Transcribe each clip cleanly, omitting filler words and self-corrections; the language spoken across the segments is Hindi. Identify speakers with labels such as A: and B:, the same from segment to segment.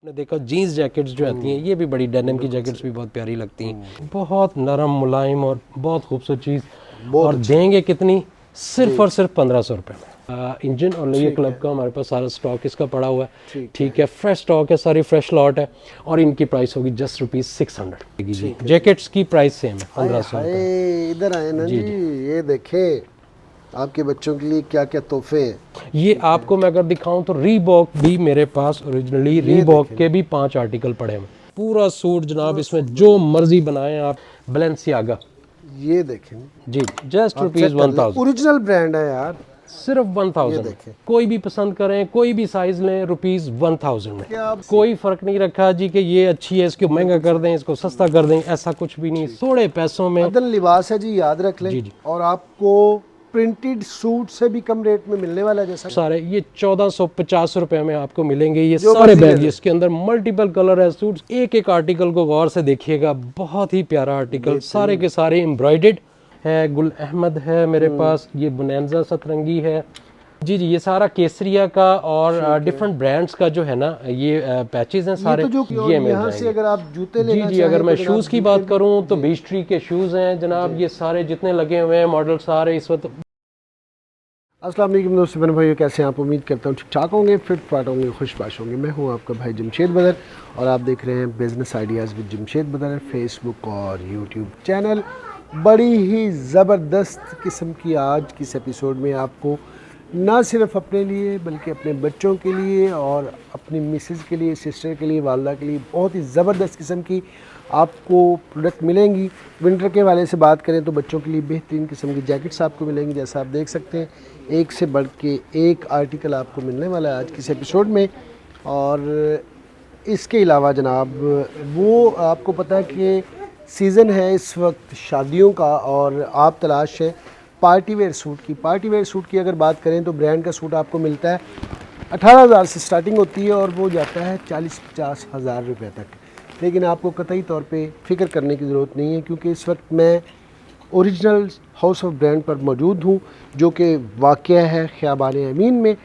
A: आपने देखा जीन्स जैकेट्स जो आती हैं, ये भी बड़ी डेनिम की जैकेट्स भी बहुत प्यारी लगती हैं, बहुत नरम मुलायम और बहुत खूबसूरत चीज़। और देंगे कितनी? सिर्फ और सिर्फ 1500 रुपये में। इंजन और लोहिया क्लब का हमारे पास सारा स्टॉक इसका पड़ा हुआ है, ठीक है, फ्रेश स्टॉक है, सारी फ्रेश लॉट है। और इनकी प्राइस होगी जस्ट ₹600 जी। जैकेट्स की प्राइस सेम है 1500 रुपये।
B: इधर आए ना जी, ये देखें आपके बच्चों के लिए क्या क्या तोहफे हैं।
A: ये आपको मैं अगर दिखाऊं तो रीबॉक भी मेरे पास ओरिजिनली रीबॉक के भी 5 आर्टिकल पड़े हैं। पूरा सूट जनाब, इसमें जो मर्जी बनाएं आप। बैलेंसियागा,
B: ये देखें
A: जी, जस्ट ₹1000।
B: ओरिजिनल ब्रांड है यार,
A: सिर्फ 1000। कोई भी पसंद करें, कोई भी साइज लें, ₹1000 में। कोई फर्क नहीं रखा जी कि ये अच्छी है, इसको महंगा कर दें, इसको सस्ता कर दें, ऐसा कुछ भी नहीं। थोड़े पैसों में
B: अदल लिबास है जी, याद रख लें।
A: जी जी।
B: और आपको प्रिंटेड सूट से भी कम रेट में मिलने वाला है। जैसा
A: सारे ये 1450 रुपए में आपको मिलेंगे ये सारे बैग। इसके अंदर मल्टीपल कलर है सूट। एक एक आर्टिकल को गौर से देखिएगा, बहुत ही प्यारा आर्टिकल, सारे के सारे एम्ब्रॉयडर्ड है। गुल अहमद है मेरे पास, ये बुनैंजा सतरंगी है जी जी। ये सारा केसरिया का और डिफरेंट ब्रांड्स का जो है ना, ये पैचेस हैं सारे।
B: ये, तो
A: ये मिल
B: यहाँ से अगर आप जूते
A: जी
B: लेना
A: जी। अगर मैं
B: तो
A: शूज़ की बात करूँ तो बीच ट्री के शूज़ हैं जनाब, ये सारे जितने लगे हुए हैं मॉडल सारे इस वक्त।
B: अस्सलाम वालेकुम दोस्तों, बहन भाइयों, कैसे हैं आप? उम्मीद करता हूँ ठीक ठाक होंगे, फिट फाट होंगे, खुशबाश होंगे। मैं हूँ आपका भाई जमशेद बदर और आप देख रहे हैं बिज़नेस आइडियाज़ विद जमशेद बदर, फेसबुक और यूट्यूब चैनल। बड़ी ही ज़बरदस्त किस्म की आज किस एपिसोड में आपको ना सिर्फ अपने लिए बल्कि अपने बच्चों के लिए और अपनी मिसेज़ के लिए, सिस्टर के लिए, वालदा के लिए बहुत ही ज़बरदस्त किस्म की आपको प्रोडक्ट मिलेंगी। विंटर के वाले से बात करें तो बच्चों के लिए बेहतरीन किस्म की जैकेट्स आपको मिलेंगी। जैसा आप देख सकते हैं, एक से बढ़ के एक आर्टिकल आपको मिलने वाला है आज किस एपिसोड में। और इसके अलावा जनाब, वो आपको पता है कि सीज़न है इस वक्त शादियों का और आप तलाश है पार्टी वेयर सूट की। पार्टी वेयर सूट की अगर बात करें तो ब्रांड का सूट आपको मिलता है 18,000 से स्टार्टिंग होती है और वो जाता है 40-50 हज़ार रुपये तक। लेकिन आपको कतई तौर पे फ़िक्र करने की ज़रूरत नहीं है, क्योंकि इस वक्त मैं ओरिजिनल हाउस ऑफ ब्रांड पर मौजूद हूँ, जो कि वाक़या है ख़ियाबान अमीन में।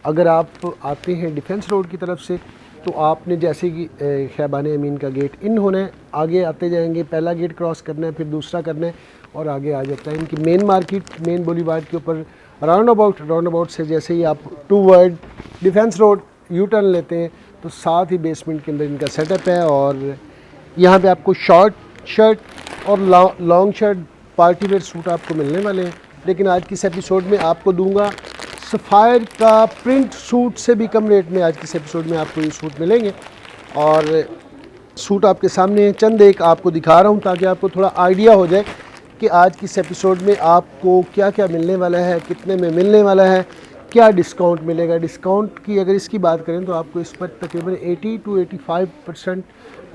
B: अगर आप आते हैं डिफेंस रोड की तरफ से तो आपने जैसे कि ख़ियाबान अमीन का गेट इन होना है, आगे आते जाएंगे, पहला गेट क्रॉस करना है, फिर दूसरा करना है और आगे आ जाता है इनकी मेन मार्केट, मेन बुलेवार्ड के ऊपर राउंड अबाउट से जैसे ही आप toward defence road U turn लेते हैं तो साथ ही बेसमेंट के अंदर इनका सेटअप है। और यहाँ पे आपको शॉर्ट शर्ट और long shirt party wear suit आपको मिलने वाले हैं। लेकिन आज की इस एपिसोड में आपको दूंगा सफ़ायर का प्रिंट सूट से भी कम रेट में। आज के इस एपिसोड में आपको ये सूट मिलेंगे और सूट आपके सामने चंद एक आपको दिखा रहा हूँ ताकि आपको थोड़ा आइडिया हो जाए कि आज की इस एपिसोड में आपको क्या क्या मिलने वाला है, कितने में मिलने वाला है, क्या डिस्काउंट मिलेगा। डिस्काउंट की अगर इसकी बात करें तो आपको इस पर तकरीबन 80-85%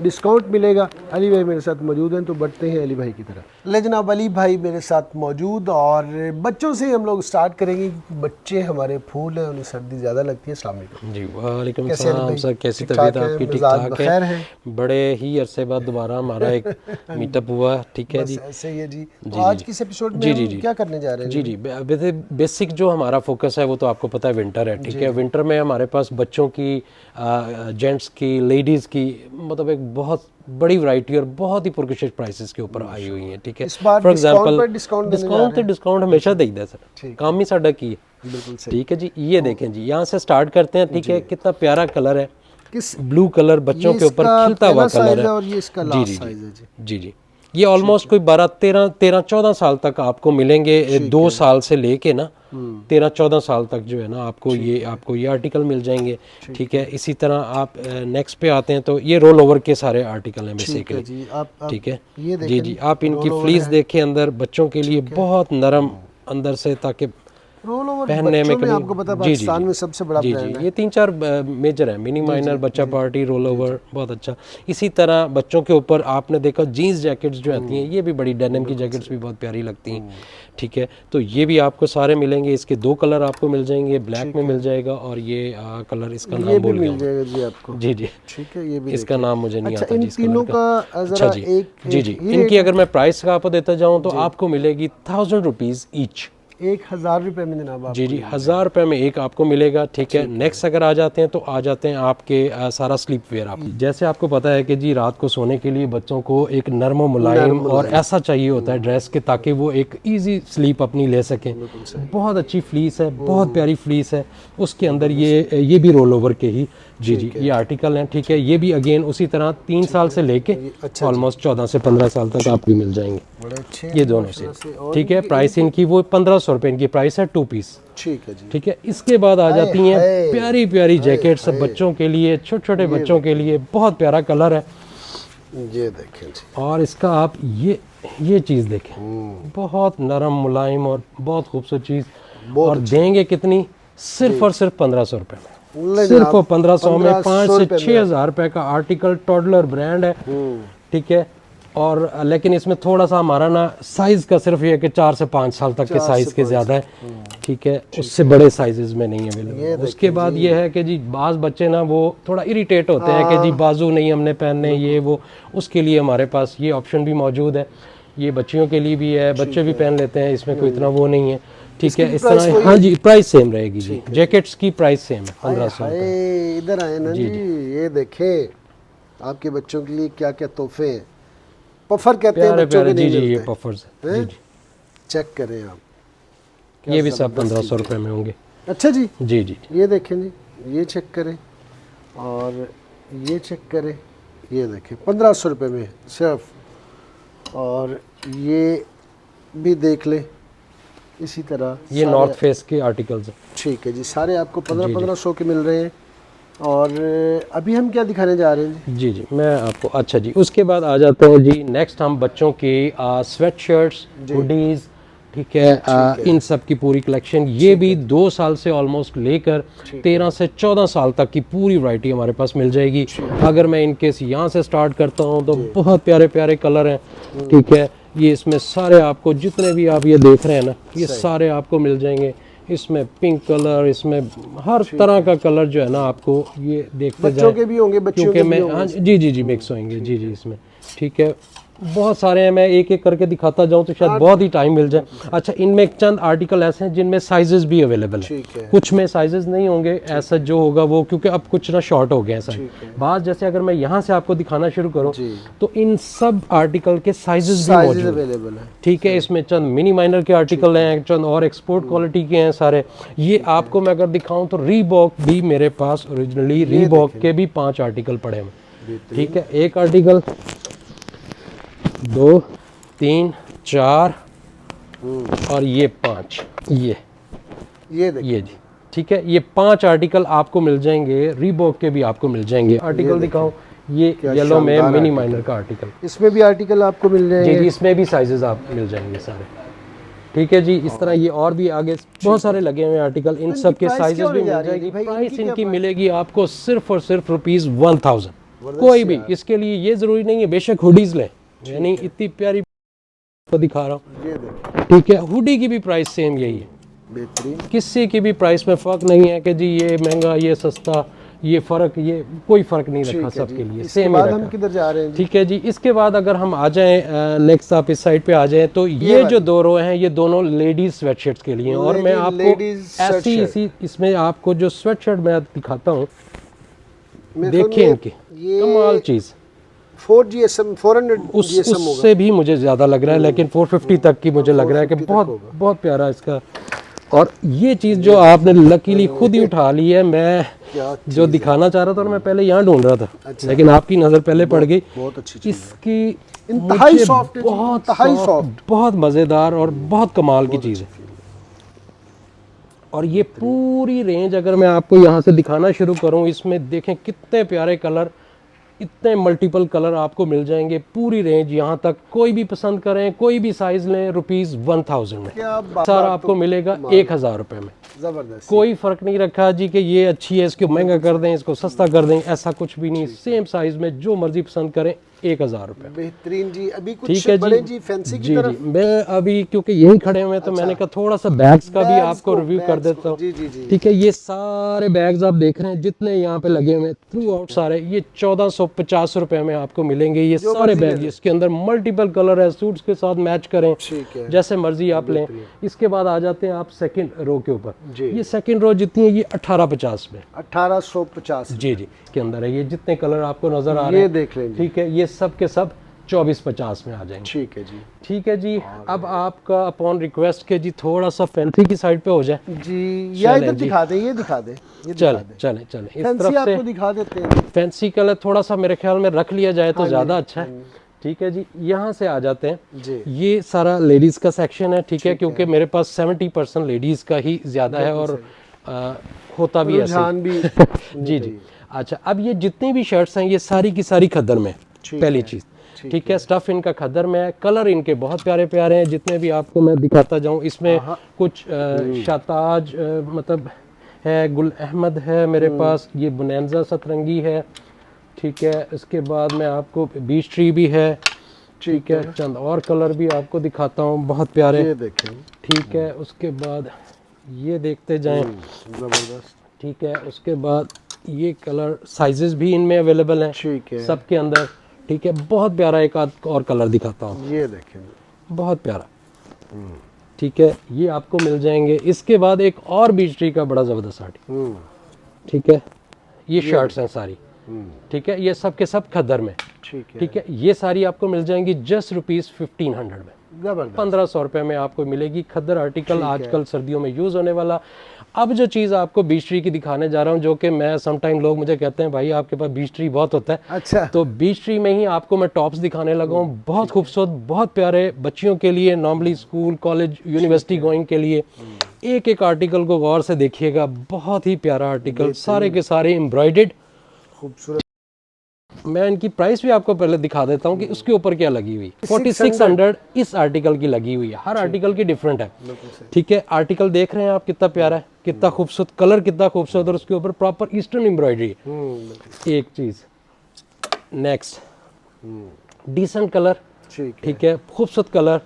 B: डिस्काउंट मिलेगा। अली भाई मेरे साथ मौजूद हैं, तो बढ़ते हैं अली भाई की तरफ। ले जनाब, अली भाई मेरे साथ मौजूद और बच्चों से हम लोग स्टार्ट करेंगे क्योंकि बच्चे हमारे फूल हैं, उन्हें सर्दी ज़्यादा लगती है। अस्सलाम वालेकुम
A: जी। वालेकुम सलाम सर, कैसी तबीयत आपकी? ठीक ठाक है? बड़े ही अरसे बाद दोबारा हमारा एक मीटअप हुआ, ठीक है जी।
B: सही है जी। तो आज किस एपिसोड में हम क्या करने जा रहे हैं?
A: जी जी। बेसिक जो हमारा फोकस है वो तो आपको पता है विंटर है, ठीक है। विंटर में हमारे पास बच्चों की, जेंट्स की, लेडीज़ की, मतलब एक बहुत बड़ी वैरायटी और बहुत ही पुरकशिश प्राइसेस के ऊपर आई हुई है, ठीक है।
B: फॉर एग्जांपल
A: डिस्काउंट हमेशा देईदा सर, काम ही साडा की है, बिल्कुल ठीक है जी। ये देखें जी, यहाँ से स्टार्ट करते हैं, ठीक है। कितना प्यारा कलर है, किस ब्लू कलर बच्चों के ऊपर खिलता हुआ कलर है
B: और ये इसका लास्ट साइज है
A: जी जी। ये ऑलमोस्ट कोई 12-13-14 साल तक आपको मिलेंगे। 2 साल से लेके ना 13-14 साल तक जो है ना आपको ये आर्टिकल मिल जाएंगे, ठीक है। इसी तरह आप नेक्स्ट पे आते हैं तो ये रोल ओवर के सारे आर्टिकल हैं बेसिकली, ठीक है जी जी। आप इनकी फ्लीस देखें अंदर, बच्चों के लिए बहुत नरम अंदर से, ताकि
B: पहनने में आपको पता है पाकिस्तान में सबसे बड़ा ब्रांड है।
A: ये 3-4 मेजर है, मिनी माइनर, बच्चा पार्टी, रोल ओवर, बहुत अच्छा। इसी तरह बच्चों के ऊपर आपने देखा जीन्स जैकेट्स जो आती हैं, ये भी बड़ी डेनिम की जैकेट्स भी बहुत प्यारी लगती हैं, ठीक है। तो ये भी आपको सारे मिलेंगे। इसके 2 कलर आपको मिल जाएंगे, ब्लैक में मिल जाएगा और ये कलर, इसका नाम भूल गया
B: जी आपको,
A: जी जी,
B: ठीक है। ये भी
A: इसका नाम मुझे नहीं आता
B: इन तीनों का
A: अच्छा जी जी जी। इनकी अगर मैं प्राइस का आपको देता जाऊँ तो आपको मिलेगी ₹1000 ईच,
B: 1000 रुपए में जनाब आप
A: जी जी, 1000 रुपये में एक आपको मिलेगा। ठीक है, नेक्स्ट अगर आ जाते हैं तो आ जाते हैं आपके सारा स्लीप वेयर। आप जैसे आपको पता है कि जी रात को सोने के लिए बच्चों को एक नरम मुलायम और ऐसा चाहिए होता है ड्रेस के, ताकि वो एक इजी स्लीप अपनी ले सकें। बहुत अच्छी फ्लीस है, बहुत प्यारी फ्लीस है। उसके अंदर ये भी रोल ओवर के ही जी जी ये आर्टिकल हैं। ठीक है, ये भी अगेन उसी तरह 3 साल से लेके ऑलमोस्ट 14 से 15 साल तक आपको मिल जाएंगे।
B: बड़े अच्छे
A: ये दोनों से। ठीक है, प्राइस इनकी वो 1500 रुपये इनकी प्राइस है 2 पीस।
B: ठीक है जी।
A: ठीक है, इसके बाद आ जाती हैं प्यारी प्यारी जैकेट्स बच्चों के लिए, छोटे छोटे बच्चों के लिए। बहुत प्यारा कलर है,
B: ये देखें जी।
A: और इसका आप ये चीज़ देखें, बहुत नरम मुलायम और बहुत खूबसूरत चीज़। और देंगे कितनी? सिर्फ और सिर्फ 1500 रुपये में। सिर्फ 1500 में 5 से 6000 रुपये का आर्टिकल, टॉडलर ब्रांड है। ठीक है, और लेकिन इसमें थोड़ा सा हमारा ना साइज़ का सिर्फ ये है कि 4 से 5 साल तक के साइज़ के ज़्यादा है। ठीक है, उससे बड़े साइजेस में नहीं अवेलेबल। उसके बाद ये है कि जी बाज़ बच्चे ना वो थोड़ा इरिटेट होते हैं कि जी बाजू नहीं हमने पहनने, ये वो। उसके लिए हमारे पास ये ऑप्शन भी मौजूद है। ये बच्चियों के लिए भी है, बच्चे भी पहन लेते हैं, इसमें कोई इतना वो नहीं है। ठीक है, इस तरह हाँ जी, प्राइस सेम रहेगी जी। जैकेट्स की प्राइस सेम है 1500।
B: इधर आए ना जी, ये देखें आपके बच्चों के लिए क्या क्या तोहफे हैं। पफर कहते हैं बच्चों के,
A: जी
B: नहीं
A: जी, ये
B: मिलते।
A: पफर्स है जी जी।
B: चेक करें आप,
A: ये भी सब 1500 रुपये में होंगे।
B: अच्छा जी।
A: जी जी,
B: ये देखें जी, ये चेक करें और ये चेक करें, ये देखें 1500 रुपये में सिर्फ। और ये भी देख लें इसी तरह,
A: ये नॉर्थ फेस के आर्टिकल्स हैं।
B: ठीक है जी, सारे आपको 1500 के मिल रहे हैं। और अभी हम क्या दिखाने जा रहे हैं
A: जी जी, मैं आपको अच्छा जी, उसके बाद आ जाते हैं जी नेक्स्ट हम बच्चों के स्वेट शर्ट्स, हुडीज़। ठीक है, इन सब की पूरी कलेक्शन। ये भी 2 साल से ऑलमोस्ट लेकर 13 से 14 साल तक की पूरी वैरायटी हमारे पास मिल जाएगी। अगर मैं इनकेस यहाँ से स्टार्ट करता हूँ तो बहुत प्यारे प्यारे कलर हैं। ठीक है, ये इसमें सारे आपको जितने भी आप ये देख रहे हैं ना, ये सारे आपको मिल जाएंगे। इसमें पिंक कलर, इसमें हर तरह का कलर जो है ना आपको ये देखते जाए।
B: बच्चों के भी होंगे, बच्चों के भी होंगे।
A: हाँ जी जी जी, मिक्स होंगे जी जी इसमें। ठीक है, बहुत सारे हैं, मैं एक एक करके दिखाता जाऊं तो शायद बहुत ही टाइम मिल जाए। अच्छा, इनमें चंद आर्टिकल ऐसे हैं जिनमें साइजेस भी अवेलेबल है। कुछ में साइजेस नहीं होंगे, ऐसा जो होगा वो, क्योंकि अब कुछ ना शॉर्ट हो गए हैं साइज। बात जैसे अगर मैं यहाँ से आपको दिखाना शुरू करूँ तो इन सब आर्टिकल के साइजेस भी मौजूद अवेलेबल है। ठीक है, इसमें चंद मिनी माइनर के आर्टिकल हैं, चंद और एक्सपोर्ट क्वालिटी के हैं सारे। ये आपको मैं अगर दिखाऊं तो रीबॉक भी मेरे पास ओरिजिनली रीबॉक के भी 5 आर्टिकल पड़े हैं। ठीक है, एक आर्टिकल, 2, 3, 4 और ये 5, ये जी। ठीक है, ये 5 आर्टिकल आपको मिल जाएंगे। रीबॉक के भी आपको मिल जाएंगे। आर्टिकल दिखाऊं, ये येलो में मिनी माइनर का आर्टिकल,
B: इसमें भी आर्टिकल आपको मिल जाएंगे।
A: जी, इसमें भी साइजेस आप मिल जाएंगे सारे। ठीक है जी, इस तरह ये और भी आगे बहुत सारे लगे हुए आर्टिकल, इन सब के साइजेस भी मिल जाएगी। प्राइस इनकी मिलेगी आपको सिर्फ और सिर्फ ₹1000। कोई भी, इसके लिए ये जरूरी नहीं है बेशक हुडीज लें, यानी इतनी प्यारी को दिखा रहा हूँ। ठीक है, हुडी की भी प्राइस सेम यही है,
B: बेहतरीन।
A: किसी की भी प्राइस में फ़र्क नहीं है कि जी ये महंगा ये सस्ता, ये फ़र्क, ये कोई फ़र्क नहीं रखा सबके लिए, सेम ही रखा।
B: हम किधर जा रहे हैं?
A: ठीक है जी, इसके बाद अगर हम आ जाएं नेक्स्ट आप इस साइड पे आ जाएं तो ये जो 2 रो हैं ये दोनों लेडीज स्वेटशर्ट्स के लिए हैं। और मैं आपको ऐसी इसी इसमें आपको जो स्वेटशर्ट मैं दिखाता हूँ, देखिए इनकी कमाल चीज़।
B: 4GSM 400 GSM
A: उससे भी मुझे ज़्यादा लग रहा है, लेकिन 450 तक की मुझे लग रहा है कि बहुत प्यारा इसका। और ये चीज़ जो आपने लकीली खुद ही उठा ली है, मैं जो दिखाना चाह रहा था और मैं पहले यहाँ ढूंढ रहा था, लेकिन आपकी नज़र पहले पड़ गई।
B: बहुत अच्छी चीज़,
A: इसकी
B: इंतहाई सॉफ्ट,
A: बहुत मज़ेदार और बहुत कमाल की चीज़ है। और ये पूरी रेंज अगर मैं आपको यहाँ से दिखाना शुरू करूँ, इसमें देखें कितने प्यारे कलर, इतने मल्टीपल कलर आपको मिल जाएंगे। पूरी रेंज यहाँ तक, कोई भी पसंद करें, कोई भी साइज लें, ₹1000 में सारा आपको मिलेगा 1000 रुपये में।
B: जबरदस्त,
A: कोई फ़र्क नहीं रखा जी कि ये अच्छी है इसको महंगा कर दें, इसको सस्ता कर दें, ऐसा कुछ भी नहीं। सेम साइज़ में जो मर्ज़ी पसंद करें 1000 रुपये।
B: बेहतरीन जी। अभी
A: ठीक
B: कुछ
A: है
B: बड़े
A: जी,
B: जी फैंसी की
A: जी
B: तरफ।
A: जी, मैं अभी क्योंकि यही खड़े हुए हैं तो मैंने कहा थोड़ा सा बैग्स का भी आपको रिव्यू कर देता हूँ।
B: जी जी जी।
A: ठीक है, ये सारे बैग्स आप देख रहे हैं जितने यहाँ पे लगे हुए हैं थ्रू आउट सारे, ये 1450 रुपये में आपको मिलेंगे ये
B: जो
A: सारे
B: मर्जी ले
A: बैग।
B: लें।
A: इसके अंदर मल्टीपल कलर है, सूट्स के साथ मैच करें,
B: ठीक है।
A: जैसे मर्जी आप लें।
B: बेहतरीन।
A: इसके बाद आ जाते हैं आप सेकंड रो के ऊपर।
B: जी।
A: ये सेकंड रो जितनी है ये 1850 में,
B: 1850
A: जी जी, के अंदर है। ये जितने कलर आपको नजर आ रहे
B: ये
A: हैं,
B: देख लें जी।
A: ठीक है, ये सब के सब 2450 में आ जाएंगे।
B: ठीक है जी।
A: ठीक है जी। अब आपका अपॉन रिक्वेस्ट के जी थोड़ा सा फैंसी की साइड पे हो जाए
B: जी, या
A: चलें
B: इधर
A: जी।
B: दिखा दें, ये दिखा दें, ये दिखा
A: चलें
B: दें।
A: चलें चलें इस
B: फैंसी
A: तरफ से
B: आपको दिखा देते हैं।
A: फैंसी कलर थोड़ा सा मेरे ख्याल में रख लिया जाए तो
B: हाँ जी,
A: ज़्यादा अच्छा है। ठीक है जी, यहाँ से आ जाते हैं।
B: जी।
A: ये सारा लेडीज़ का सेक्शन है, ठीक है, क्योंकि मेरे पास 70% लेडीज़ का ही ज़्यादा है और होता भी ऐसे
B: रुझान भी
A: ही। जी जी। अच्छा, अब ये जितनी भी शर्ट्स हैं ये सारी की सारी खद्दर में,
B: ठीक
A: पहली
B: है,
A: चीज़। ठीक है, स्टफ इनका खद्दर में है, कलर इनके बहुत प्यारे प्यारे हैं, जितने भी आपको मैं दिखाता जाऊं। इसमें कुछ शाताज मतलब है, गुल अहमद है मेरे पास, ये बुनैंजा सतरंगी है। ठीक है, इसके बाद मैं आपको बीच ट्री भी है। ठीक है, चंद और कलर भी आपको दिखाता हूँ बहुत प्यारे।
B: ये देखें।
A: ठीक है, उसके बाद ये देखते जाएं।
B: जबरदस्त।
A: ठीक है, उसके बाद ये कलर साइजेस भी इनमें अवेलेबल हैं
B: ठीक है।
A: सबके अंदर। ठीक है, बहुत प्यारा एक आध और कलर दिखाता हूँ,
B: ये देखें।
A: बहुत प्यारा। ठीक है, ये आपको मिल जाएंगे। इसके बाद एक और बीच ट्री का बड़ा ज़बरदस्त आर्टिकल। ठीक है, ये शर्ट्स हैं सारी। ठीक है, ये सब के सब खद्दर में।
B: ठीक है।
A: ठीक है, ये सारी आपको मिल जाएंगी जस्ट ₹1500 में।
B: जबरदस्त।
A: 1500 रुपये में आपको मिलेगी खद्दर आर्टिकल, आजकल सर्दियों में यूज़ होने वाला। अब जो चीज़ आपको बीच ट्री की दिखाने जा रहा हूँ, जो कि मैं समटाइम लोग मुझे कहते हैं भाई आपके पास बीच ट्री बहुत होता है,
B: अच्छा।
A: तो बीच ट्री में ही आपको मैं टॉप्स दिखाने लगा हूँ। बहुत खूबसूरत, बहुत प्यारे, बच्चियों के लिए, normally school college university going के लिए। एक एक आर्टिकल को गौर से देखिएगा, बहुत ही प्यारा आर्टिकल, सारे के सारे एम्ब्रॉयडेड,
B: खूबसूरत।
A: मैं इनकी प्राइस भी आपको पहले दिखा देता हूँ कि उसके ऊपर क्या लगी हुई। 4600 इस आर्टिकल की लगी हुई है। हर आर्टिकल की डिफरेंट है। ठीक है, आर्टिकल देख रहे हैं आप कितना प्यारा है, कितना खूबसूरत कलर, कितना खूबसूरत, और उसके ऊपर प्रॉपर ईस्टर्न एम्ब्रॉयडरी है। एक चीज, नेक्स्ट डिसेंट कलर। ठीक है, खूबसूरत कलर।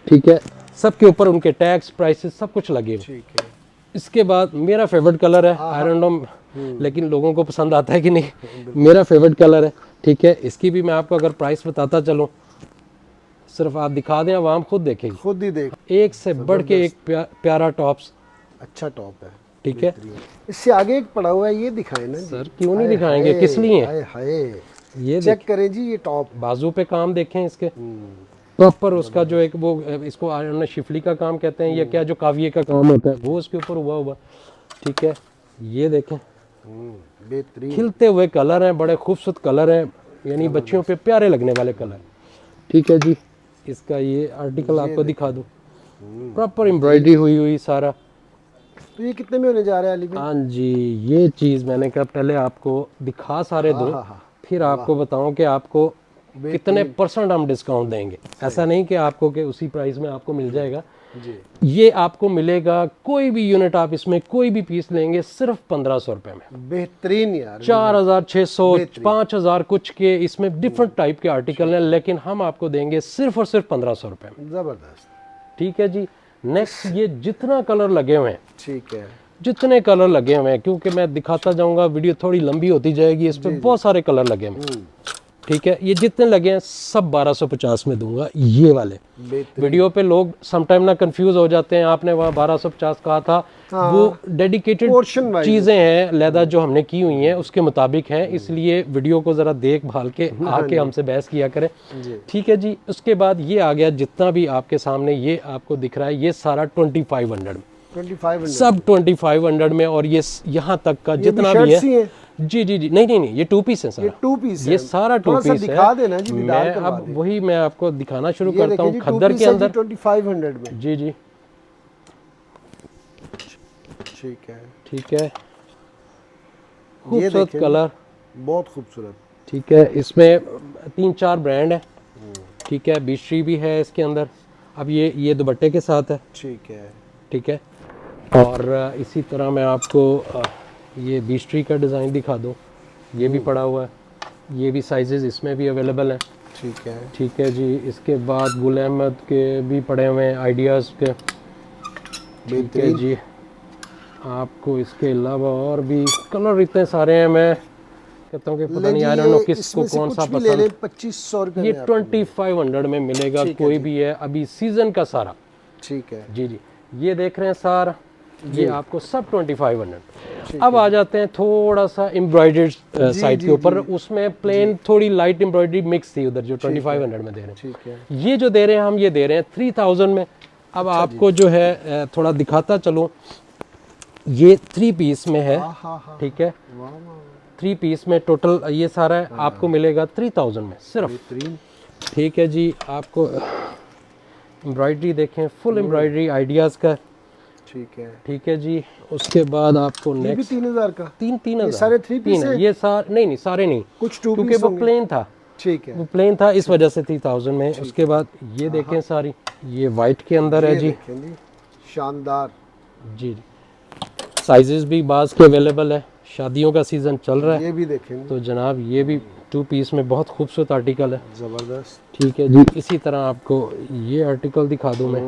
A: ठीक है, सबके ऊपर उनके टैग्स, प्राइसेस, सब कुछ लगे हुए।
B: ठीक है।
A: इसके बाद मेरा फेवरेट कलर है, आई डोंट नो लेकिन लोगों को पसंद आता है कि नहीं, मेरा फेवरेट कलर है। ठीक है, इसकी भी मैं आपको अगर प्राइस बताता चलूँ, सिर्फ आप दिखा दें, आवाम खुद देखेगी,
B: खुद ही देख।
A: एक से बढ़ के एक प्यारा टॉप्स।
B: अच्छा टॉप है।
A: ठीक है,
B: इससे आगे एक पड़ा हुआ है, ये दिखाएं ना जी।
A: सर क्यों नहीं दिखाएंगे, किस लिए?
B: हाय हाय,
A: ये
B: चेक करें जी, ये टॉप।
A: बाजू पे काम देखें इसके प्रॉपर, उसका जो एक वो इसको आयरन शिफली का काम कहते हैं या क्या, जो काविये का काम होता है वो उसके ऊपर हुआ। ठीक है, ये देखें,
B: बेहतरीन
A: खिलते हुए कलर हैं, बड़े खूबसूरत कलर हैं, यानी बच्चियों पे प्यारे लगने वाले कलर। ठीक है जी, इसका ये आर्टिकल आपको दिखा दूं, प्रॉपर एम्ब्रॉयडरी हुई सारा।
B: तो ये कितने में होने जा रहा है अली भाई?
A: हाँ जी, ये चीज़ मैंने कहा पहले आपको दिखा सारे दूं, फिर आपको बताऊं कि आपको कितने % हम डिस्काउंट देंगे। ऐसा नहीं कि आपको के उसी प्राइस में आपको मिल जाएगा
B: जी।
A: ये आपको मिलेगा, कोई भी यूनिट आप इसमें कोई भी पीस लेंगे सिर्फ 1500 रुपये में।
B: बेहतरीन यार।
A: 4600, 5000 कुछ के, इसमें डिफरेंट टाइप के आर्टिकल हैं, लेकिन हम आपको देंगे सिर्फ और सिर्फ 1500 रुपये में।
B: जबरदस्त।
A: ठीक है जी। नेक्स्ट, ये जितना कलर लगे हुए हैं,
B: ठीक है,
A: जितने कलर लगे हुए हैं, क्योंकि मैं दिखाता जाऊंगा, वीडियो थोड़ी लंबी होती जाएगी, इस पर बहुत सारे कलर लगे हुए हैं। ठीक है, ये जितने लगे हैं सब 1250 में दूंगा। ये वाले वीडियो पे लोग समटाइम ना कंफ्यूज हो जाते हैं, आपने वहाँ 1250 कहा था, वो डेडिकेटेड चीज़ें हैं लहदा जो हमने की हुई हैं उसके मुताबिक हैं, इसलिए वीडियो को ज़रा देख भाल के आके हमसे बहस किया करें। ठीक है जी। उसके बाद ये आ गया, जितना भी आपके सामने ये आपको दिख रहा है, ये सारा 2500 में,
B: 2500
A: सब 2500 में। और ये यहाँ तक का जितना भी है, जी जी जी, नहीं, ये 2 पीस है सर,
B: ये 2 पीस है,
A: ये सारा 2 पीस है।
B: दिखा देना जी,
A: मैं अब वही मैं आपको दिखाना शुरू करता हूँ खद्दर के अंदर
B: 2500 में।
A: जी जी,
B: ठीक है,
A: ठीक है, खूबसूरत कलर,
B: बहुत खूबसूरत।
A: ठीक है, इसमें 3-4 ब्रांड है। ठीक है, बीश्री भी है इसके अंदर। अब ये दुपट्टे के साथ है।
B: ठीक है,
A: ठीक है, और इसी तरह मैं आपको ये बीस्ट्री का डिज़ाइन दिखा दूँ, ये भी पड़ा हुआ है। ये भी साइजेस इसमें भी अवेलेबल हैं।
B: ठीक है,
A: ठीक है जी। इसके बाद गुल अहमद के भी पड़े हुए हैं, आइडियाज़ के। ठीक है
B: बेहतरीन।
A: जी। आपको इसके अलावा और भी कलर इतने सारे हैं, मैं कहता हूँ कि पता नहीं आई डोंट नो किसको कौन सा
B: कुछ भी ले लें
A: पसंद।
B: 2500 रुपये
A: ये
B: में आपको
A: 2500 में मिलेगा,
B: ठीक है
A: कोई
B: जी।
A: भी है, अभी सीजन का सारा।
B: ठीक है
A: जी जी। ये देख रहे हैं सारा,
B: जी।
A: ये आपको सब 2500।
B: ठीक
A: अब
B: है
A: आ जाते हैं थोड़ा सा एम्ब्रॉयडर्ड साइड
B: जी,
A: के ऊपर,
B: जी।
A: उसमें प्लेन थोड़ी लाइट एम्ब्रॉयडरी मिक्स थी उधर, जो 2500 में दे रहे हैं।
B: ठीक है।
A: ये जो दे रहे हैं हम, ये दे रहे हैं 3000 में। अब आपको जो है थोड़ा दिखाता चलो, ये 3 पीस में है।
B: हाँ हाँ हाँ,
A: ठीक है,
B: वाह वाह,
A: 3 पीस में टोटल ये सारा है, आपको मिलेगा 3000 में सिर्फ।
B: बेहतरीन।
A: ठीक है जी। आपको एम्ब्रॉयडरी देखें, फुल एम्ब्रॉयडरी आइडियाज़ का।
B: ठीक है,
A: ठीक है जी। उसके बाद आपको
B: ये भी
A: नेक्स्ट
B: 3000 का।
A: तीन
B: ये
A: हजार
B: सारे 3 पीस
A: तीन है
B: हैं?
A: ये सारे नहीं सारे नहीं,
B: कुछ 2
A: क्योंकि
B: पीस
A: वो
B: होंगे।
A: प्लेन था,
B: ठीक है,
A: वो प्लेन था, इस वजह से 3000 में। उसके बाद ये देखें सारी, ये वाइट के अंदर है
B: ये
A: जी।
B: देखें जी, शानदार।
A: जी। साइजेस भी बाज के अवेलेबल है, शादियों का सीज़न चल रहा है,
B: ये भी देखेंगे,
A: तो जनाब ये भी 2 पीस में बहुत खूबसूरत आर्टिकल है।
B: ज़बरदस्त।
A: ठीक है जी। इसी तरह आपको ये आर्टिकल दिखा दूँ मैं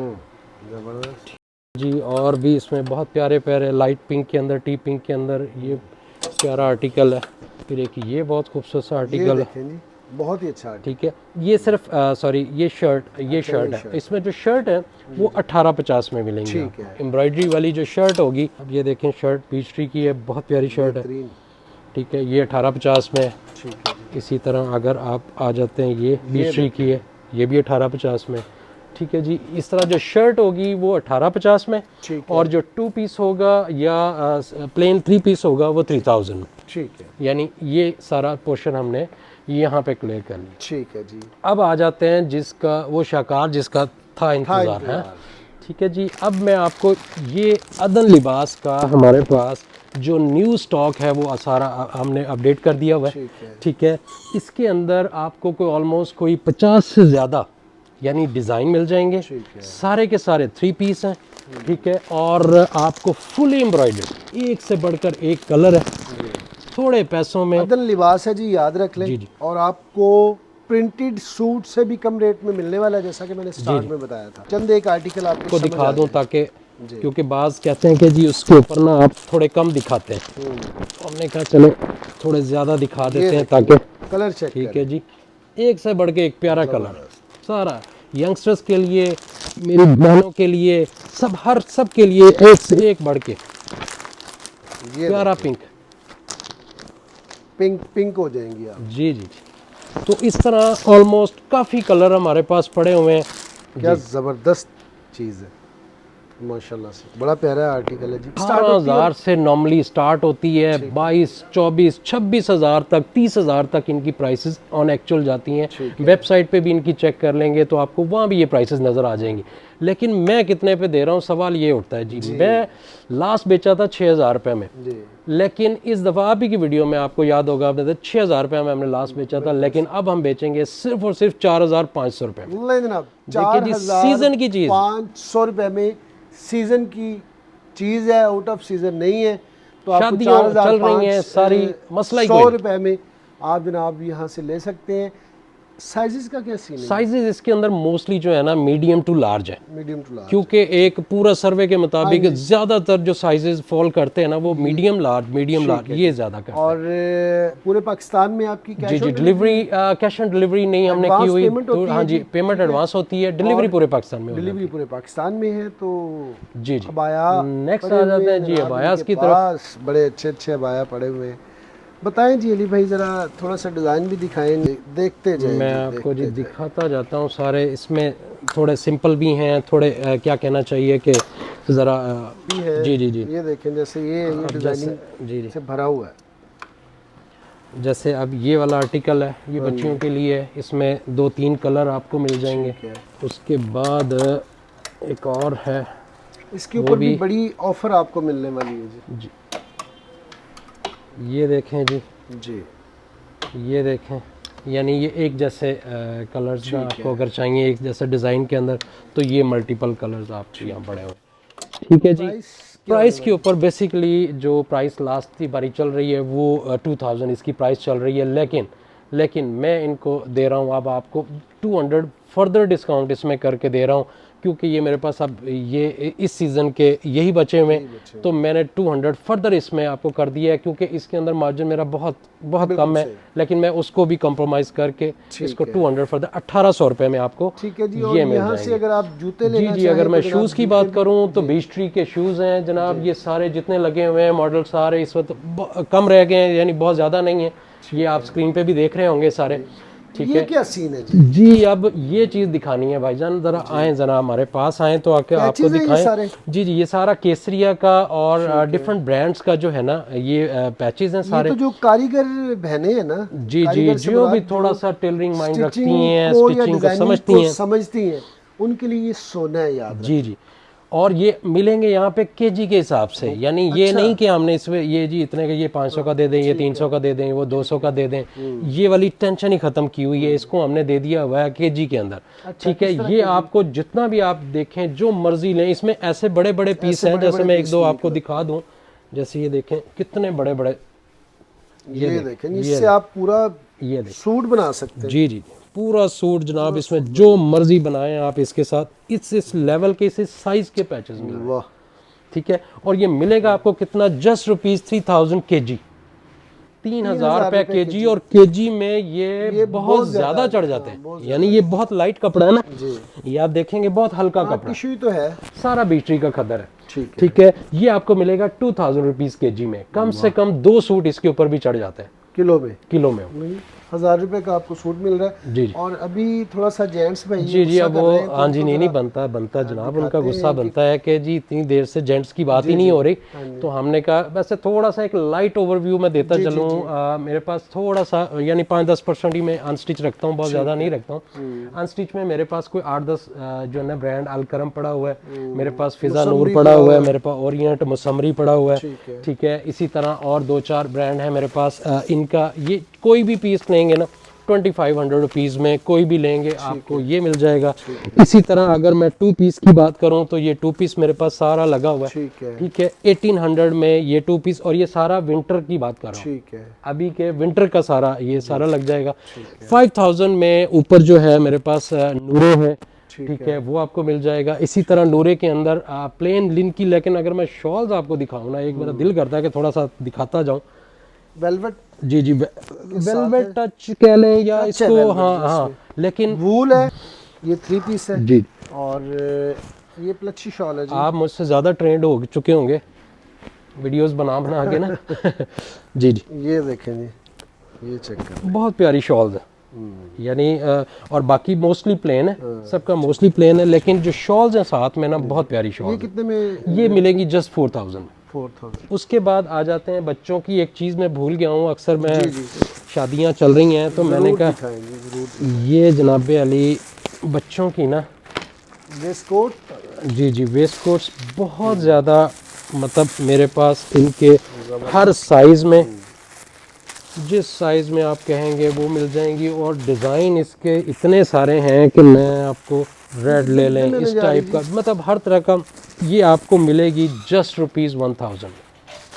B: ज़बरदस्त।
A: जी। और भी इसमें बहुत प्यारे प्यारे लाइट पिंक के अंदर, टी पिंक के अंदर ये प्यारा आर्टिकल है। फिर एक ये बहुत खूबसूरत सा
B: ये
A: आर्टिकल है।
B: देखें जी, बहुत ही अच्छा।
A: ठीक है। ये सिर्फ सॉरी ये शर्ट है, इसमें जो शर्ट है वो 1850 में मिलेंगी।
B: ठीक है।
A: एम्ब्रॉयडरी वाली जो शर्ट होगी, अब ये देखें शर्ट पीच ट्री की है, बहुत प्यारी शर्ट है।
B: बेहतरीन।
A: ठीक है, ये 1850 में है।
B: ठीक है जी।
A: इसी तरह अगर आप आ जाते हैं, ये पीच ट्री की है, ये भी 1850 में। ठीक है जी। इस तरह जो शर्ट होगी वो 1850 में,
B: ठीक है।
A: और जो 2 पीस होगा या प्लेन 3 पीस होगा वो 3000 में।
B: ठीक है,
A: यानी ये सारा पोर्शन हमने यहाँ पे क्लियर कर लिया।
B: ठीक है जी।
A: अब आ जाते हैं जिसका वो शाकार जिसका था इंतज़ार है। ठीक है जी। अब मैं आपको ये अदन लिबास का हमारे पास जो न्यू स्टॉक है वो सारा हमने अपडेट कर दिया हुआ है।
B: ठीक है।
A: ठीक है। इसके अंदर आपको कोई ऑलमोस्ट कोई 50 से ज़्यादा यानी डिज़ाइन मिल जाएंगे।
B: ठीक है।
A: सारे के सारे 3 पीस हैं। ठीक है। और आपको फुली एम्ब्रॉयडर्ड, एक से बढ़कर एक कलर है, थोड़े पैसों में।
B: अदन लिबास है जी, याद रख लें।
A: जी जी।
B: और आपको प्रिंटेड सूट से भी कम रेट में मिलने वाला है, जैसा कि मैंने स्टार्ट में बताया था। चंद एक आर्टिकल आपको
A: दिखा दूं ताकि,
B: जी।
A: क्योंकि बाज़ कहते हैं कि जी उसके ऊपर ना आप थोड़े कम दिखाते हैं, तो हमने कहा चलो थोड़े ज़्यादा दिखा देते हैं ताकि।
B: कलर चेक
A: ठीक है जी। एक से बढ़ के एक प्यारा कलर, सारा यंगस्टर्स के लिए, मेरी बहनों के लिए, सब के लिए एक से एक बढ़ के
B: ये
A: प्यारा पिंक।
B: पिंक हो जाएंगी आप।
A: जी जी जी। तो इस तरह ऑलमोस्ट काफ़ी कलर हमारे पास पड़े हुए हैं।
B: क्या ज़बरदस्त चीज़ है, माशाल्लाह से। बड़ा प्यारा आर्टिकल है जी।
A: 18,000 से नॉर्मली स्टार्ट होती है, 22, 24, 26,000 तक, 30,000 तक इनकी प्राइसेस ऑन एक्चुअल जाती हैं। वेबसाइट पे भी इनकी चेक कर लेंगे तो आपको वहाँ भी ये प्राइसेस नज़र आ जाएंगी। लेकिन मैं कितने पे दे रहा हूँ, सवाल ये उठता है जी। मैं लास्ट बेचा था 6,000 रुपये में
B: जी।
A: लेकिन इस दफ़ा आप ही की वीडियो में आपको याद होगा, आपने 6,000 रुपये में हमने लास्ट बेचा था, लेकिन अब हम बेचेंगे सिर्फ और सिर्फ 4,500 रुपये में।
B: नहीं जनाब,
A: देखिए जी, सीजन की चीज़
B: 500 रुपये में सीजन की चीज़ है, आउट ऑफ सीजन नहीं है। तो आपको
A: शादियां चल रही हैं सारी, मसला ही
B: 100
A: कोई
B: रुपये में आप जनाब यहाँ से ले सकते हैं। साइजेस का क्या सीन है?
A: साइजेस इसके अंदर मोस्टली जो है ना मीडियम टू लार्ज है,
B: मीडियम टू लार्ज।
A: क्योंकि एक पूरा सर्वे के मुताबिक ज़्यादातर जो साइजेस फॉल करते हैं ना वो मीडियम लार्ज ये ज़्यादा करते हैं।
B: और पूरे पाकिस्तान में आपकी
A: जी जी। डिलीवरी कैश ऑन डिलीवरी नहीं हमने की हुई, तो हाँ जी पेमेंट एडवांस होती है। डिलीवरी पूरे पाकिस्तान में,
B: डिलीवरी पूरे पाकिस्तान में है। तो
A: जी जी।
B: अबाया
A: नेक्स्ट आ जाते हैं जी अबायास की तरफ।
B: बड़े अच्छे अच्छे अबाया पड़े हुए हैं। बताएं जी अली भाई, ज़रा थोड़ा सा डिज़ाइन भी दिखाएं, देखते जाएं।
A: मैं आपको जी दिखाता जाता हूँ सारे। इसमें थोड़े सिंपल भी हैं, थोड़े क्या कहना चाहिए कि ज़रा जी जी जी।
B: ये देखें, जैसे ये डिज़ाइनिंग
A: जी जी
B: से भरा हुआ है।
A: जैसे अब ये वाला आर्टिकल है, ये बच्चियों के लिए है। इसमें 2-3 कलर आपको मिल जाएंगे। उसके बाद एक और है,
B: इसके ऊपर भी बड़ी ऑफर आपको मिलने वाली है
A: जी। ये देखें जी,
B: जी
A: ये देखें, यानी ये एक जैसे कलर्स में आपको अगर चाहिए एक जैसे डिज़ाइन के अंदर, तो ये मल्टीपल कलर्स आपको यहाँ पड़े हुए। ठीक है जी। प्राइस के ऊपर बेसिकली जो प्राइस लास्ट की बारी चल रही है वो 2000 इसकी प्राइस चल रही है, लेकिन लेकिन मैं इनको दे रहा हूँ अब आपको 200 फर्दर डिस्काउंट इसमें करके दे रहा हूँ, क्योंकि ये मेरे पास अब ये इस सीज़न के यही बचे हुए हैं, तो मैंने 200 फर्दर इसमें आपको कर दिया है, क्योंकि इसके अंदर मार्जिन मेरा बहुत बहुत कम है, लेकिन मैं उसको भी कॉम्प्रोमाइज़ करके इसको 200 फर्दर 1800 रुपये में आपको
B: ठीक है जी। और
A: ये मिल
B: यहाँ से अगर आप जूते लेना
A: जी, अगर मैं
B: तो
A: शूज़ की बात करूँ तो बीच ट्री के शूज़ हैं जनाब, ये सारे जितने लगे हुए हैं मॉडल सारे इस वक्त कम रह गए हैं, यानी बहुत ज़्यादा नहीं है, ये आप स्क्रीन पे भी देख रहे होंगे सारे। ठीक
B: ये
A: है,
B: क्या सीन है जी?
A: जी अब ये चीज़ दिखानी है भाईजान, ज़रा आए ज़रा हमारे पास आए तो आके आपको दिखाएं। जी जी, ये सारा केसरिया का और डिफरेंट ब्रांड्स का जो है ना ये पैचेस हैं सारे।
B: ये तो जो कारीगर बहनें हैं ना,
A: जी जी, जो भी थोड़ा सा टेलरिंग माइंड रखती हैं, स्टिचिंग को
B: समझती हैं, उनके लिए ये सोना है, याद
A: जी जी। और ये मिलेंगे यहाँ पे केजी के हिसाब से, यानी ये नहीं कि हमने इसमें ये जी इतने का ये 500 का दे दें, ये 300 का दे दें, वो 200 का दे दें, ये वाली टेंशन ही ख़त्म की हुई है, इसको हमने दे दिया हुआ है केजी के अंदर। ठीक है, ये आपको जितना भी आप देखें जो मर्जी लें, इसमें ऐसे बड़े बड़े पीस हैं, जैसे मैं एक दो आपको दिखा दूँ, जैसे ये देखें कितने बड़े बड़े,
B: ये देखें, इससे आप पूरा
A: ये
B: सूट बना सकते हैं।
A: जी जी, पूरा सूट जनाब, इसमें जो मर्जी बनाएं आप इसके साथ, इस लेवल के इस साइज के पैचेस मिल रहे हैं। ठीक है, और ये मिलेगा आपको कितना, जस्ट ₹3000 केजी, 3000 रुपये केजी। और केजी में ये बहुत ज्यादा चढ़ जाते हैं, यानी ये बहुत लाइट कपड़ा है ना, ये आप देखेंगे बहुत हल्का कपड़ा
B: तो है,
A: सारा बीट्री का खदर है। ठीक है, ये आपको मिलेगा 2000 रुपीज केजी में, कम से कम 2 सूट इसके ऊपर भी चढ़ जाते हैं किलो में।
B: 1000 रुपए का आपको सूट मिल रहा है।
A: जी जी।
B: और अभी थोड़ा सा जेंट्स भाई
A: जी, अब वो हाँ जी, नहीं बनता जनाब, उनका गुस्सा बनता है कि जी इतनी देर से जेंट्स की बात ही नहीं हो रही, तो हमने कहा वैसे थोड़ा सा एक लाइट ओवरव्यू में देता चलूँ। मेरे पास थोड़ा सा यानी 5-10% ही मैं अनस्टिच रखता हूँ, बहुत ज़्यादा नहीं रखता हूँ। अनस्टिच में मेरे पास कोई 8-10 जो है ना ब्रांड अलकरम पड़ा हुआ है, मेरे पास फिजा नूर पड़ा हुआ है, मेरे पास ओरिएंट मुसम्मरी पड़ा हुआ है। ठीक है, इसी तरह और 2-4 ब्रांड है मेरे पास। इनका ये कोई भी पीस लेंगे ना 2500 रुपीज़ में कोई भी लेंगे आपको ये मिल जाएगा। इसी तरह अगर मैं 2 पीस की बात करूं तो ये 2 पीस मेरे पास सारा लगा हुआ है। ठीक है, 1800 में ये 2 पीस, और ये सारा विंटर की बात कर रहा हूँ। ठीक है, अभी के विंटर का सारा ये सारा लग जाएगा। 5000 में ऊपर जो है मेरे पास नूरे है। ठीक है, वो आपको मिल जाएगा। इसी तरह नूरे के अंदर प्लेन लिन की, लेकिन अगर मैं शॉल्स आपको दिखाऊँ ना, एक मेरा दिल करता है कि थोड़ा सा दिखाता जाऊँ।
B: वेलवेट,
A: जी जी, वेलवेट टच कह लें या इसको, हाँ, लेकिन
B: वूल है, ये 3 पीस है
A: जी,
B: और ये प्लच्छी शॉल है जी।
A: आप मुझसे ज़्यादा ट्रेंड हो चुके होंगे वीडियोस बना के ना। जी जी,
B: ये देखें जी, ये चेक करें,
A: बहुत प्यारी शॉल्स है, यानी और बाकी मोस्टली प्लेन है, सबका मोस्टली प्लेन है, लेकिन जो शॉल्स हैं साथ में ना बहुत प्यारी शॉल।
B: ये कितने में?
A: ये मिलेंगी जस्ट 4000 में।
B: 4000।
A: उसके बाद आ जाते हैं बच्चों की। एक चीज़ मैं भूल गया हूँ, अक्सर मैं शादियाँ चल रही हैं तो मैंने कहा ये जनाबे अली बच्चों की ना
B: वेस्ट कोट,
A: जी जी, वेस्ट कोट्स बहुत ज़्यादा, मतलब मेरे पास इनके हर साइज़ में, जिस साइज़ में आप कहेंगे वो मिल जाएंगी। और डिज़ाइन इसके इतने सारे हैं कि मैं आपको रेड ले लें, इस टाइप का, मतलब हर तरह का। ये आपको मिलेगी जस्ट ₹1000,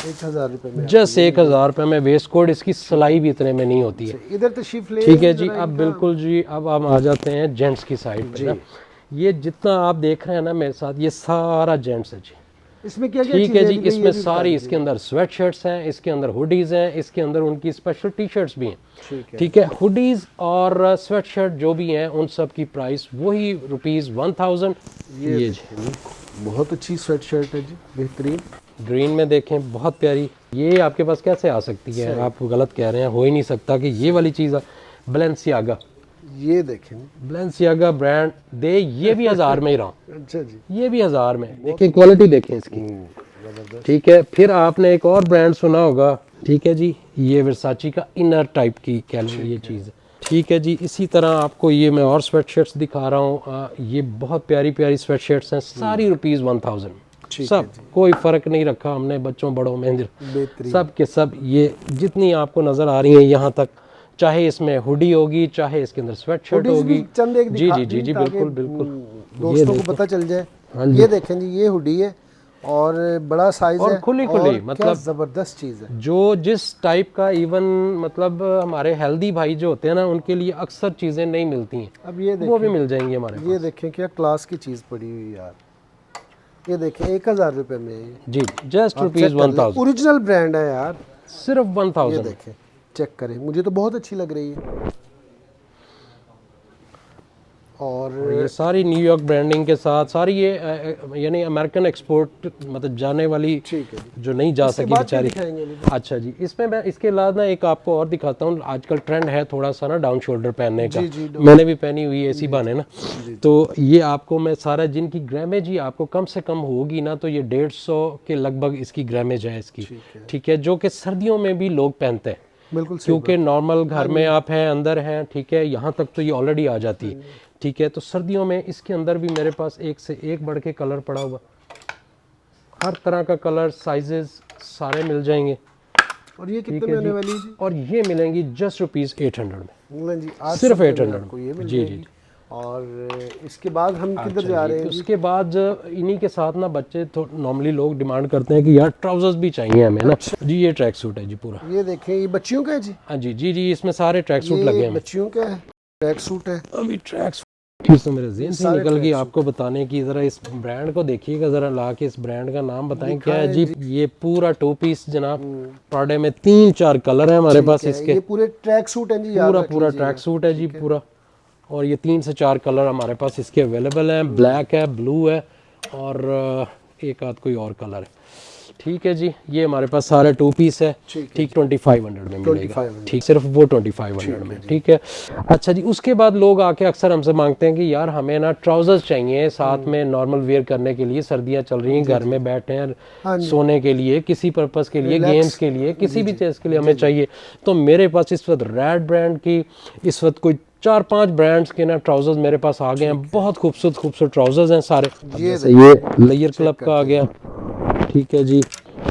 B: 1000 रुपये में,
A: जस्ट 1000 रुपये में वेस्ट कोट। इसकी सिलाई भी इतने में नहीं होती है।
B: इधर तशरीफ ले।
A: ठीक है जी, अब बिल्कुल जी, अब हम आ जाते हैं जेंट्स की साइड पे ना। ये जितना आप देख रहे हैं ना मेरे साथ, ये सारा जेंट्स है जी।
B: इसमें क्या
A: ठीक है जी, इसमें सारी, इसके अंदर स्वेट शर्ट्स हैं, इसके अंदर हुडीज़ हैं, इसके अंदर उनकी स्पेशल टी शर्ट्स भी हैं। ठीक है, हुडीज़ और स्वेट शर्ट जो भी हैं उन सब की प्राइस वही ₹1000। ये जी
B: बहुत अच्छी स्वेट शर्ट है जी, बेहतरीन,
A: ग्रीन में देखें, बहुत प्यारी। ये आपके पास कैसे आ सकती है? आप गलत कह रहे हैं, हो ही नहीं सकता कि ये वाली चीज़ है। बैलेंसियागा,
B: ये देखें,
A: बैलेंसियागा ब्रांड दे, ये भी 1000 में ही रहा।
B: अच्छा जी,
A: ये भी 1000 में। देखें क्वालिटी देखें इसकी। ठीक है, फिर आपने एक और ब्रांड सुना होगा, ठीक है जी, ये वर्साची का इनर टाइप की कह लें ये चीज़। ठीक है जी, इसी तरह आपको ये मैं और स्वेट शर्ट्स दिखा रहा हूँ। ये बहुत प्यारी प्यारी स्वेट शर्ट्स हैं, सारी ₹1000, सब, कोई फ़र्क नहीं रखा हमने बच्चों बड़ों में, सब के सब। ये जितनी आपको नज़र आ रही हैं यहाँ तक, चाहे इसमें हुडी होगी, चाहे इसके अंदर स्वेट शर्ट होगी।
B: जी जी जी जी, बिल्कुल बिल्कुल, दोस्तों को पता चल जाए। ये देखें जी, ये हुडी है और बड़ा साइज
A: और
B: है
A: खुली
B: और
A: खुली,
B: क्या
A: मतलब
B: जबरदस्त चीज है।
A: जो जिस टाइप का, इवन मतलब हमारे हेल्दी भाई जो होते हैं ना, उनके लिए अक्सर चीज़ें नहीं मिलती हैं,
B: अब ये
A: वो भी
B: देखें,
A: मिल जाएंगी हमारे
B: ये
A: पास।
B: देखें क्या क्लास की चीज पड़ी हुई यार। ये देखें 1000 रुपए में है ये।
A: जी, जस्ट
B: आप
A: रुपीज़
B: चेक कर लें,
A: 1000,
B: ओरिजिनल ब्रांड है यार।
A: सिर्फ
B: ये
A: 1000।
B: देखें, चेक करें, मुझे तो बहुत अच्छी लग रही है।
A: और
B: और
A: ये सारी न्यूयॉर्क ब्रांडिंग के साथ सारी ये यानी अमेरिकन एक्सपोर्ट मतलब जाने वाली,
B: ठीक है जी।
A: जो नहीं जा
B: इसके
A: सकी
B: बाद क्या
A: बेचारी।
B: दिखाएंगे अली?
A: अच्छा जी, इसमें मैं इसके अलावा ना एक आपको और दिखाता हूँ। आजकल ट्रेंड है थोड़ा सा ना डाउन शोल्डर पहनने का,
B: जी जी,
A: मैंने भी पहनी हुई है इसी बहाने ना। तो ये आपको मैं सारा, जिनकी ग्रामेज ही आपको कम से कम होगी ना, तो ये 150 के लगभग इसकी ग्रामेज है इसकी। ठीक है, जो कि सर्दियों में भी लोग पहनते हैं,
B: बिल्कुल सही
A: क्योंकि
B: बात।
A: नॉर्मल घर में आप हैं, अंदर हैं, ठीक है, यहाँ तक तो ये ऑलरेडी आ जाती है। ठीक है, तो सर्दियों में इसके अंदर भी मेरे पास एक से एक बढ़ के कलर पड़ा हुआ, हर तरह का कलर, साइजेस सारे मिल जाएंगे।
B: और ये कितने
A: ठीक
B: में
A: है
B: होने
A: जी,
B: वाली है जी?
A: और ये मिलेंगी जस्ट रुपीज़ 800 में,
B: इंग्लैंड जी 800
A: सिर्फ
B: रुपए में
A: 800
B: आपको ये मिल
A: जी जी
B: जाएगी। और इसके बाद हम किधर
A: अच्छा
B: जा
A: जी,
B: रहे हैं जी?
A: उसके बाद इन्हीं के साथ ना बच्चे तो नॉर्मली लोग डिमांड करते हैं कि यार ट्राउजर्स भी चाहिए हमें ना। जी, ये ट्रैक सूट है जी पूरा।
B: ये देखें, ये बच्चियों का है जी?
A: हाँ जी जी जी, इसमें सारे ट्रैक सूट लगे
B: ये
A: हैं।
B: बच्चियों का है, ट्रैक सूट है।
A: अभी ट्रैक सूट तो मेरे जेहन से
B: सारे
A: निकल गई
B: track
A: आपको बताने की। ज़रा इस ब्रांड को देखिएगा, ज़रा ला के इस ब्रांड का नाम बताएं क्या है
B: दिखाएं
A: जी। ये पूरा 2 पीस जनाब, प्राडे में 3-4 कलर है हमारे पास
B: ठीक है,
A: इसके।
B: ये पूरे ट्रैक सूट हैं जी, याद
A: पूरा
B: रख
A: पूरा
B: लीजिएगा।
A: ट्रैक सूट है जी पूरा, और ये 3 से 4 कलर हमारे पास इसके अवेलेबल हैं। ब्लैक है, ब्लू है, और एक आध कोई और कलर है। ठीक है जी, ये हमारे पास सारे 2 पीस है। ठीक, 2500 में मिलेगा।
B: 2500
A: ठीक, सिर्फ वो 2500 में। ठीक है, अच्छा जी, उसके बाद लोग आके अक्सर हमसे मांगते हैं कि यार हमें ना ट्राउजर्स चाहिए साथ में नॉर्मल वेयर करने के लिए, सर्दियाँ चल रही हैं, घर में बैठे हैं, सोने के लिए, किसी पर्पस के लिए, गेम्स के लिए, किसी भी चीज़ के लिए हमें चाहिए। तो मेरे पास इस वक्त रैड ब्रांड की इस वक्त कोई 4-5 ब्रांड्स के ना ट्राउजर्स मेरे पास आ गए हैं। बहुत खूबसूरत खूबसूरत ट्राउजर्स हैं सारे। जैसे ये लेयर क्लब का आ गया, ठीक है जी,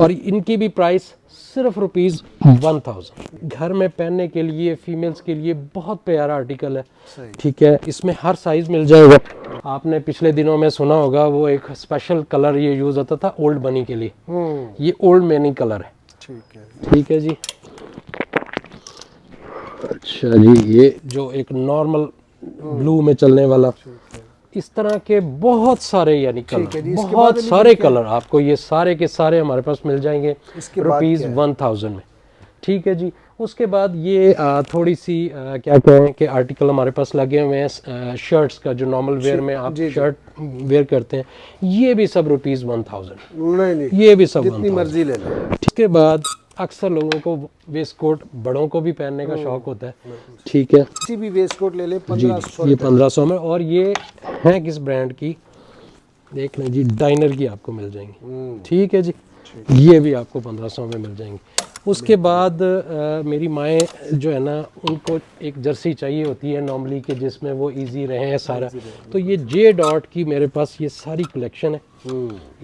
A: और इनकी भी प्राइस सिर्फ रुपीज़ 1000। घर में पहनने के लिए, फीमेल्स के लिए बहुत प्यारा आर्टिकल है। ठीक है, इसमें हर साइज़ मिल जाएगा। आपने पिछले दिनों में सुना होगा वो एक स्पेशल कलर ये यूज़ होता था ओल्ड बनी के लिए, ये ओल्ड मैनी कलर है। ठीक है जी। अच्छा जी, ये जो एक नॉर्मल ब्लू में चलने वाला, इस तरह के बहुत सारे यानी कलर, बहुत सारे कलर आपको ये सारे के सारे हमारे पास मिल जाएंगे रुपीज़ 1000 में। ठीक है जी, उसके बाद ये थोड़ी सी क्या कहें कि आर्टिकल हमारे पास लगे हुए हैं शर्ट्स का, जो नॉर्मल वेयर में आप शर्ट वेयर करते हैं, ये भी सब रुपीज़ 1000।
B: नहीं,
A: ये भी सब
B: जितनी मर्जी ले लें।
A: इसके बाद अक्सर लोगों को वेस्ट कोट बड़ों को भी पहनने का शौक होता है। ठीक है,
B: किसी भी वेस्ट कोट ले ले,
A: जी
B: 1500
A: ये 1500 में, और ये है किस ब्रांड की देख लें जी, डाइनर की आपको मिल जाएंगी। ठीक है जी, ये भी आपको 1500 में मिल जाएंगी। उसके बाद मेरी माएँ जो है ना, उनको एक जर्सी चाहिए होती है नॉर्मली कि जिसमें वो इजी रहे सारा, तो ये जे डॉट की मेरे पास ये सारी कलेक्शन है।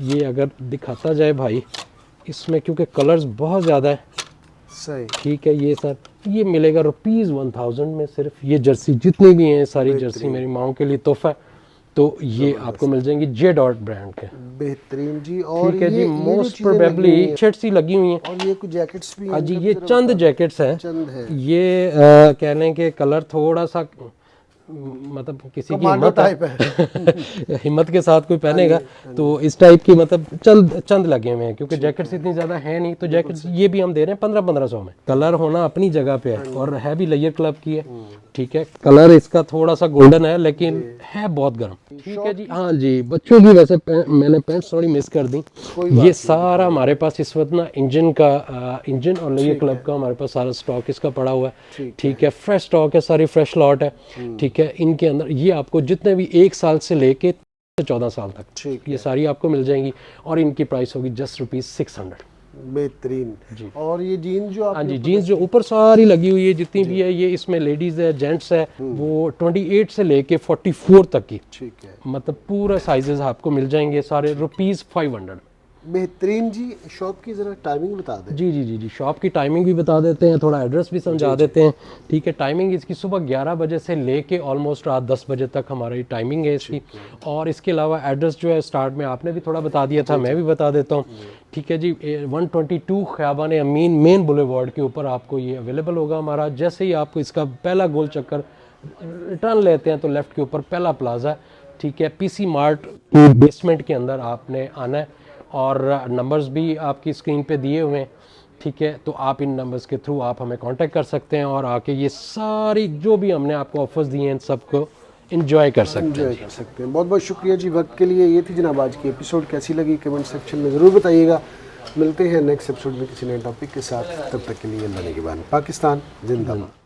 A: ये अगर दिखाता जाए भाई, इसमें क्योंकि कलर्स बहुत ज़्यादा है।
B: सही,
A: ठीक है, ये सर ये मिलेगा रुपीज़ 1000 में सिर्फ। ये जर्सी जितनी भी हैं सारी जर्सी मेरी माओ के लिए तोहफा है, तो ये आपको मिल जाएंगी जे डॉट ब्रांड के।
B: बेहतरीन जी। और
A: ठीक है जी,
B: ये
A: मोस्ट प्रोबेबली शर्ट्स ही लगी हुई हैं,
B: और ये कुछ जैकेट्स भी हैं।
A: हाँ जी, ये चंद जैकेट्स हैं।
B: चंद है,
A: ये कह लें कि कलर थोड़ा सा मतलब किसी की हिम्मत
B: टाइप है।
A: हिम्मत के साथ कोई पहनेगा तो इस टाइप की, मतलब चंद लगे हुए हैं, क्योंकि जैकेट्स इतनी ज़्यादा है नहीं, तो जैकेट्स ये भी हम दे रहे हैं 1500 में। कलर होना अपनी जगह पे है, और है भी लेयर क्लब की है। ठीक है, कलर इसका थोड़ा सा गोल्डन है, लेकिन है बहुत गर्म। ठीक है जी, हाँ जी, बच्चों की वैसे मैंने पैंट थोड़ी मिस कर दी। ये सारा हमारे पास इस वक्त ना इंजन और लेयर क्लब का हमारे पास सारा स्टॉक इसका पड़ा हुआ है। ठीक है, फ्रेश स्टॉक है, सारी फ्रेश लॉट है। ठीक है, इनके अंदर ये आपको जितने भी 1 साल से लेके 14 साल तक ये सारी आपको मिल जाएंगी, और इनकी प्राइस होगी जस्ट रुपीज़ 600।
B: बेहतरीन जी। और ये जीन्स जो
A: हाँ जी, जीन्स जो ऊपर सारी लगी हुई है जितनी भी है, ये इसमें लेडीज़ है, जेंट्स है, वो 28 से लेके 44 तक की।
B: ठीक है,
A: मतलब पूरा साइजेस आपको मिल जाएंगे सारे रुपीज़ 500।
B: बेहतरीन जी। शॉप की ज़रा टाइमिंग बता दें।
A: जी जी जी जी, शॉप की टाइमिंग भी बता देते हैं, थोड़ा एड्रेस भी समझा देते हैं। ठीक है, टाइमिंग इसकी सुबह 11 बजे से लेके ऑलमोस्ट रात 10 बजे तक हमारी टाइमिंग है इसकी। और इसके अलावा एड्रेस जो है स्टार्ट में आपने भी थोड़ा बता दिया था, मैं भी बता देता हूँ। ठीक है जी, 122 ख़ियाबान अमीन मेन बुलेवार्ड के ऊपर आपको ये अवेलेबल होगा हमारा। जैसे ही आपको इसका पहला गोल चक्कर रिटर्न लेते हैं तो लेफ़्ट के ऊपर पहला प्लाजा है। ठीक है, पीसी मार्ट की बेसमेंट के अंदर आपने आना है और नंबर्स भी आपकी स्क्रीन पे दिए हुए हैं। ठीक है, तो आप इन नंबर्स के थ्रू आप हमें कांटेक्ट कर सकते हैं और आके ये सारी जो भी हमने आपको ऑफर्स दिए हैं इन सबको इंजॉय कर सकते हैं।
B: एंजॉय कर सकते हैं। बहुत बहुत शुक्रिया जी वक्त के लिए। ये थी जनाब आज की एपिसोड, कैसी लगी कमेंट सेक्शन में ज़रूर बताइएगा। मिलते हैं नेक्स्ट एपिसोड में किसी नए टॉपिक के साथ, तब तक के लिए अल्लाह निगहबान। पाकिस्तान जिंदाबाद।